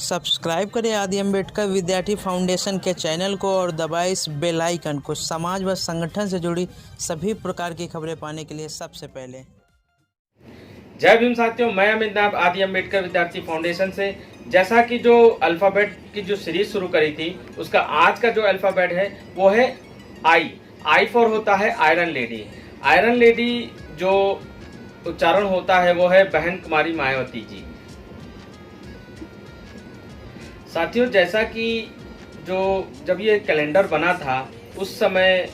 Subscribe करें आदि अम्बेडकर विद्यार्थी फाउंडेशन के चैनल को और दबाएं इस बेल आइकन को समाज व संगठन से जुड़ी सभी प्रकार की खबरें पाने के लिए सबसे पहले। जय भीम साथियों, मैं अमित नाथ आदि अम्बेडकर विद्यार्थी फाउंडेशन से। जैसा कि जो अल्फ़ाबेट की जो सीरीज शुरू करी थी, उसका आज का जो अल्फ़ाबेट है वो है आई फॉर होता है आयरन लेडी। आयरन लेडी जो उच्चारण होता है वो है बहन कुमारी मायावती जी। साथियों, जैसा कि जब ये कैलेंडर बना था उस समय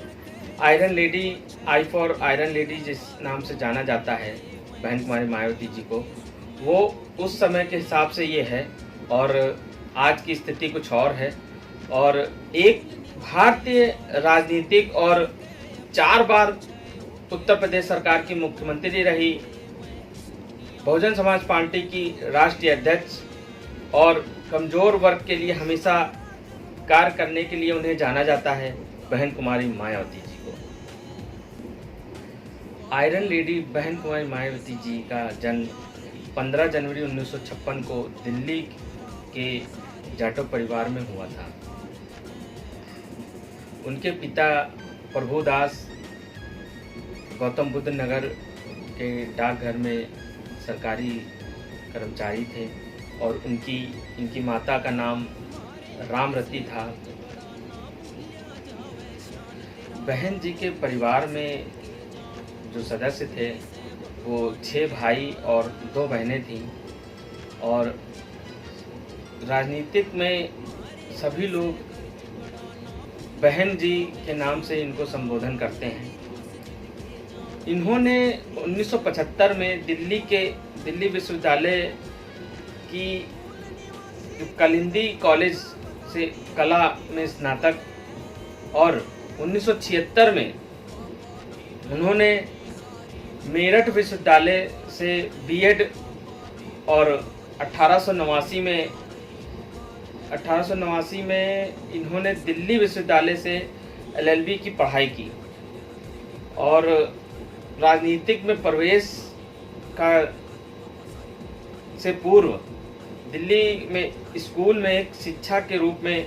iron lady, I for iron lady जिस नाम से जाना जाता है बहन कुमारी मायावती जी को, वो उस समय के हिसाब से ये है और आज की स्थिति कुछ और है। और एक भारतीय राजनीतिक और 4 बार उत्तर प्रदेश सरकार की मुख्यमंत्री रही, बहुजन समाज पार्टी की राष्ट्रीय अध्यक्ष और कमज़ोर वर्ग के लिए हमेशा कार्य करने के लिए उन्हें जाना जाता है बहन कुमारी मायावती जी को। आयरन लेडी बहन कुमारी मायावती जी का जन्म 15 जनवरी 1956 को दिल्ली के जाटव परिवार में हुआ था। उनके पिता प्रभुदास गौतम बुद्ध नगर के डाकघर में सरकारी कर्मचारी थे और इनकी माता का नाम रामरती था। बहन जी के परिवार में जो सदस्य थे वो 6 भाई और 2 बहनें थीं और राजनीतिक में सभी लोग बहन जी के नाम से इनको संबोधन करते हैं। इन्होंने 1975 में दिल्ली विश्वविद्यालय की कलिंदी कॉलेज से कला में स्नातक और 1976 में उन्होंने मेरठ विश्वविद्यालय से बीएड और 1889 में इन्होंने दिल्ली विश्वविद्यालय से एलएलबी की पढ़ाई की और राजनीतिक में प्रवेश से पूर्व दिल्ली में स्कूल में एक शिक्षा के रूप में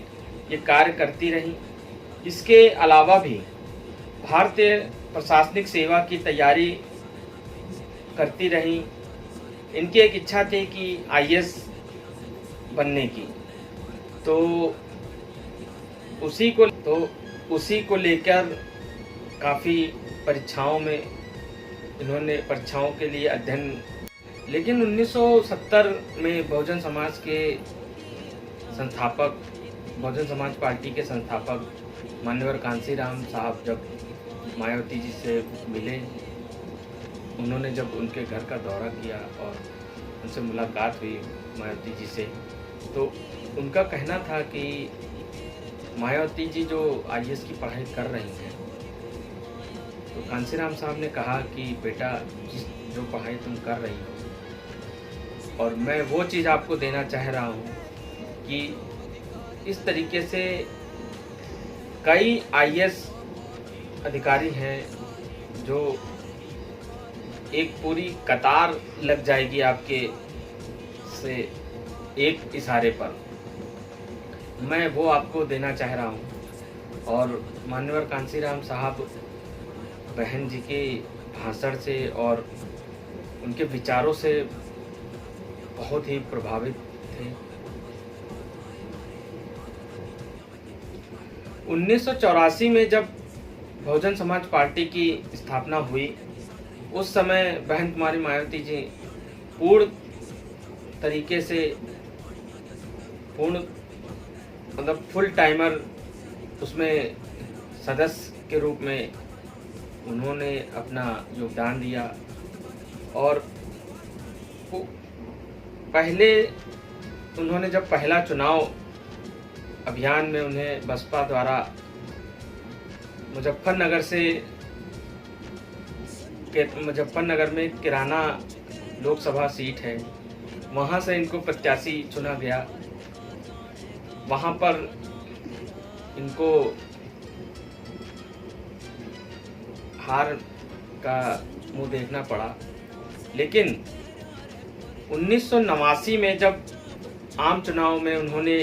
ये कार्य करती रही। इसके अलावा भी भारतीय प्रशासनिक सेवा की तैयारी करती रही। इनकी एक इच्छा थी कि आईएएस बनने की, तो उसी को लेकर काफ़ी परीक्षाओं के लिए अध्ययन। लेकिन 1970 में बहुजन समाज पार्टी के संस्थापक मान्यवर कांशीराम साहब जब मायावती जी से मिले, उन्होंने जब उनके घर का दौरा किया और उनसे मुलाकात हुई मायावती जी से, तो उनका कहना था कि मायावती जी जो आईएएस की पढ़ाई कर रही हैं, तो कांशीराम साहब ने कहा कि बेटा, जो पढ़ाई तुम कर रही हो और मैं वो चीज़ आपको देना चाह रहा हूँ कि इस तरीके से कई आईएएस अधिकारी हैं जो एक पूरी कतार लग जाएगी आपके से एक इशारे पर, मैं वो आपको देना चाह रहा हूँ। और मान्यवर कांशीराम साहब बहन जी के भाषण से और उनके विचारों से बहुत ही प्रभावित थे। 1984 में जब बहुजन समाज पार्टी की स्थापना हुई, उस समय बहन कुमारी मायावती जी पूर्ण तरीके से मतलब फुल टाइमर उसमें सदस्य के रूप में उन्होंने अपना योगदान दिया। और उन्होंने जब पहला चुनाव अभियान में उन्हें बसपा द्वारा मुजफ्फरनगर में किराना लोकसभा सीट है, वहाँ से इनको प्रत्याशी चुना गया। वहाँ पर इनको हार का मुंह देखना पड़ा। लेकिन 1989 में जब आम चुनाव में उन्होंने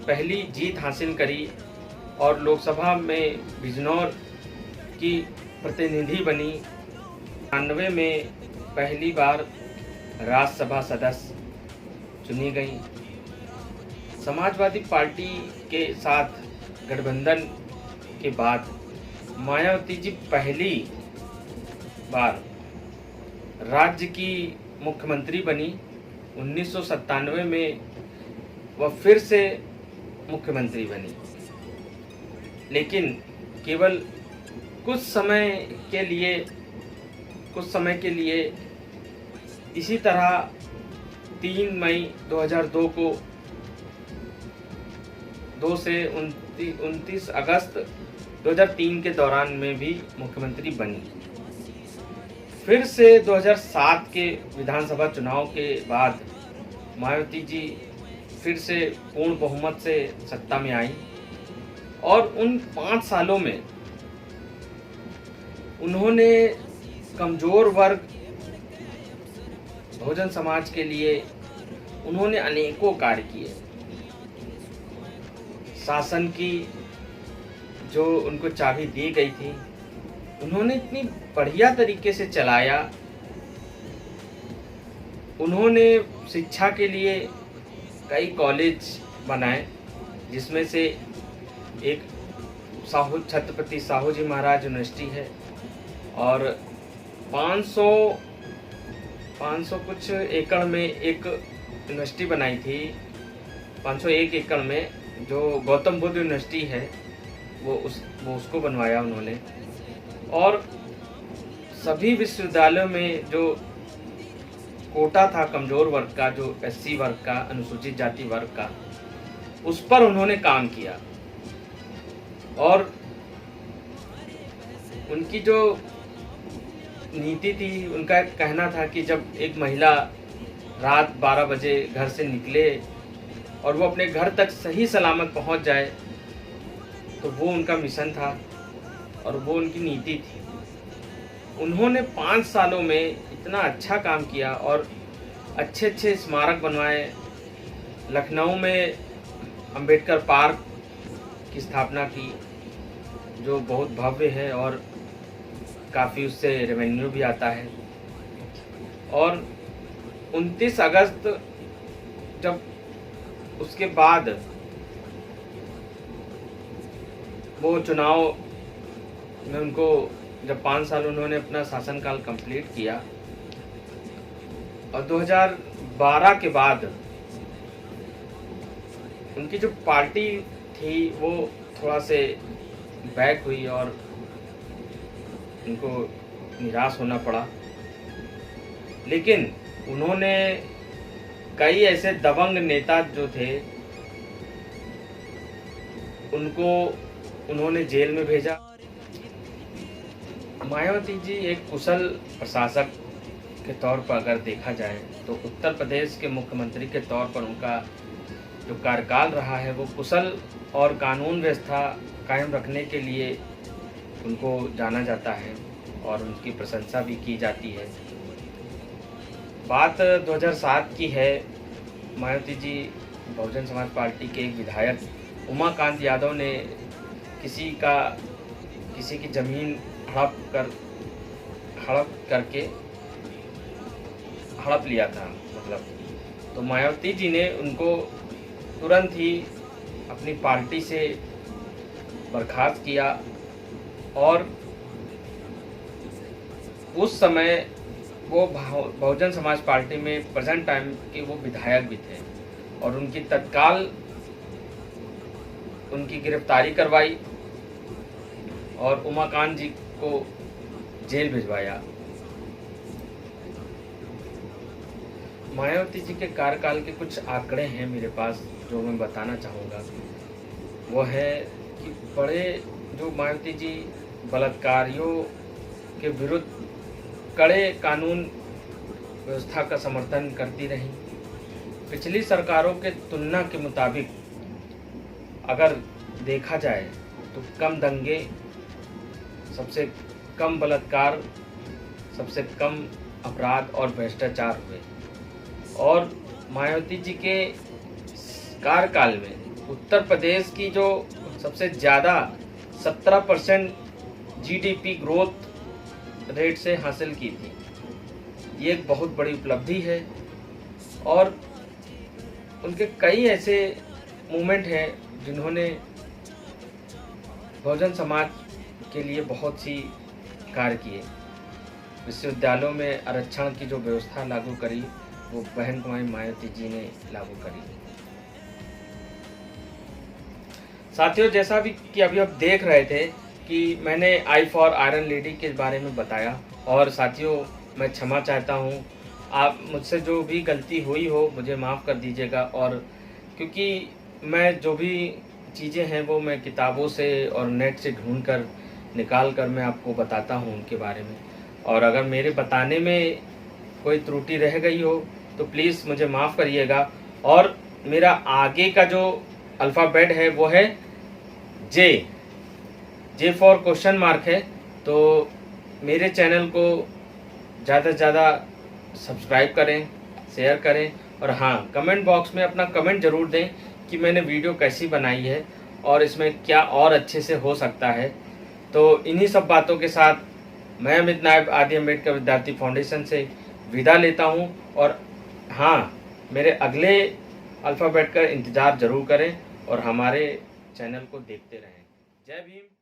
पहली जीत हासिल करी और लोकसभा में बिजनौर की प्रतिनिधि बनी। 99 में पहली बार राज्यसभा सदस्य चुनी गई। समाजवादी पार्टी के साथ गठबंधन के बाद मायावती जी पहली बार राज्य की मुख्यमंत्री बनी। 1997 में वह फिर से मुख्यमंत्री बनी, लेकिन केवल कुछ समय के लिए इसी तरह 3 मई 2002 को 2 से 29 अगस्त 2003 के दौरान में भी मुख्यमंत्री बनी। फिर से 2007 के विधानसभा चुनाव के बाद मायावती जी फिर से पूर्ण बहुमत से सत्ता में आई और उन 5 सालों में उन्होंने कमजोर वर्ग बहुजन समाज के लिए उन्होंने अनेकों कार्य किए। शासन की जो उनको चाबी दी गई थी उन्होंने इतनी बढ़िया तरीके से चलाया। उन्होंने शिक्षा के लिए कई कॉलेज बनाए, जिसमें से एक छत्रपति साहू जी महाराज यूनिवर्सिटी है और 500 कुछ एकड़ में एक यूनिवर्सिटी बनाई थी। 501 एकड़ में जो गौतम बुद्ध यूनिवर्सिटी है वो उसको बनवाया उन्होंने। और सभी विश्वविद्यालयों में जो कोटा था कमजोर वर्ग का, जो एससी वर्ग का, अनुसूचित जाति वर्ग का, उस पर उन्होंने काम किया। और उनकी जो नीति थी, उनका कहना था कि जब एक महिला रात 12 बजे घर से निकले और वो अपने घर तक सही सलामत पहुंच जाए, तो वो उनका मिशन था और वो उनकी नीति थी। उन्होंने 5 सालों में इतना अच्छा काम किया और अच्छे अच्छे स्मारक बनवाए। लखनऊ में अंबेडकर पार्क की स्थापना की, जो बहुत भव्य है और काफ़ी उससे रेवेन्यू भी आता है। और 29 अगस्त जब उसके बाद वो चुनाव में उनको जब 5 साल उन्होंने अपना शासनकाल कंप्लीट किया और 2012 के बाद उनकी जो पार्टी थी वो थोड़ा से बैक हुई और उनको निराश होना पड़ा। लेकिन उन्होंने कई ऐसे दबंग नेता जो थे उनको उन्होंने जेल में भेजा। मायावती जी एक कुशल प्रशासक के तौर पर अगर देखा जाए तो उत्तर प्रदेश के मुख्यमंत्री के तौर पर उनका जो कार्यकाल रहा है वो कुशल और कानून व्यवस्था कायम रखने के लिए उनको जाना जाता है और उनकी प्रशंसा भी की जाती है। बात 2007 की है। मायावती जी बहुजन समाज पार्टी के एक विधायक उमाकांत यादव ने किसी की ज़मीन हड़प लिया था तो मायावती जी ने उनको तुरंत ही अपनी पार्टी से बर्खास्त किया और उस समय वो बहुजन समाज पार्टी में प्रेजेंट टाइम के वो विधायक भी थे और उनकी तत्काल उनकी गिरफ्तारी करवाई और उमाकांत जी को जेल भिजवाया। मायावती जी के कार्यकाल के कुछ आंकड़े हैं मेरे पास जो मैं बताना चाहूँगा। वो है कि बड़े जो मायावती जी बलात्कारियों के विरुद्ध कड़े कानून व्यवस्था का समर्थन करती रहीं। पिछली सरकारों के तुलना के मुताबिक अगर देखा जाए तो कम दंगे, सबसे कम बलात्कार, सबसे कम अपराध और भ्रष्टाचार हुए। और मायावती जी के कार्यकाल में उत्तर प्रदेश की जो सबसे ज़्यादा 17% जीडीपी ग्रोथ रेट से हासिल की थी। ये एक बहुत बड़ी उपलब्धि है और उनके कई ऐसे मूवमेंट हैं जिन्होंने बहुजन समाज के लिए बहुत सी कार्य किए। विश्वविद्यालयों में आरक्षण की जो व्यवस्था लागू करी वो बहन कुमारी मायावती जी ने लागू करी। साथियों, जैसा भी कि अभी आप देख रहे थे कि मैंने आई फॉर आयरन लेडी के बारे में बताया, और साथियों मैं क्षमा चाहता हूँ, आप मुझसे जो भी गलती हुई हो मुझे माफ़ कर दीजिएगा। और क्योंकि मैं जो भी चीज़ें हैं वो मैं किताबों से और नेट से ढूंढ कर निकाल कर मैं आपको बताता हूँ उनके बारे में, और अगर मेरे बताने में कोई त्रुटि रह गई हो तो प्लीज़ मुझे माफ़ करिएगा। और मेरा आगे का जो अल्फ़ाबेट है वो है जे फॉर क्वेश्चन मार्क है। तो मेरे चैनल को ज़्यादा से ज़्यादा सब्सक्राइब करें, शेयर करें, और हाँ, कमेंट बॉक्स में अपना कमेंट ज़रूर दें कि मैंने वीडियो कैसी बनाई है और इसमें क्या और अच्छे से हो सकता है। तो इन्हीं सब बातों के साथ मैं अमित नायब आदि अम्बेडकर विद्यार्थी फाउंडेशन से विदा लेता हूं, और हाँ, मेरे अगले अल्फ़ाबेट का इंतज़ार ज़रूर करें और हमारे चैनल को देखते रहें। जय भीम।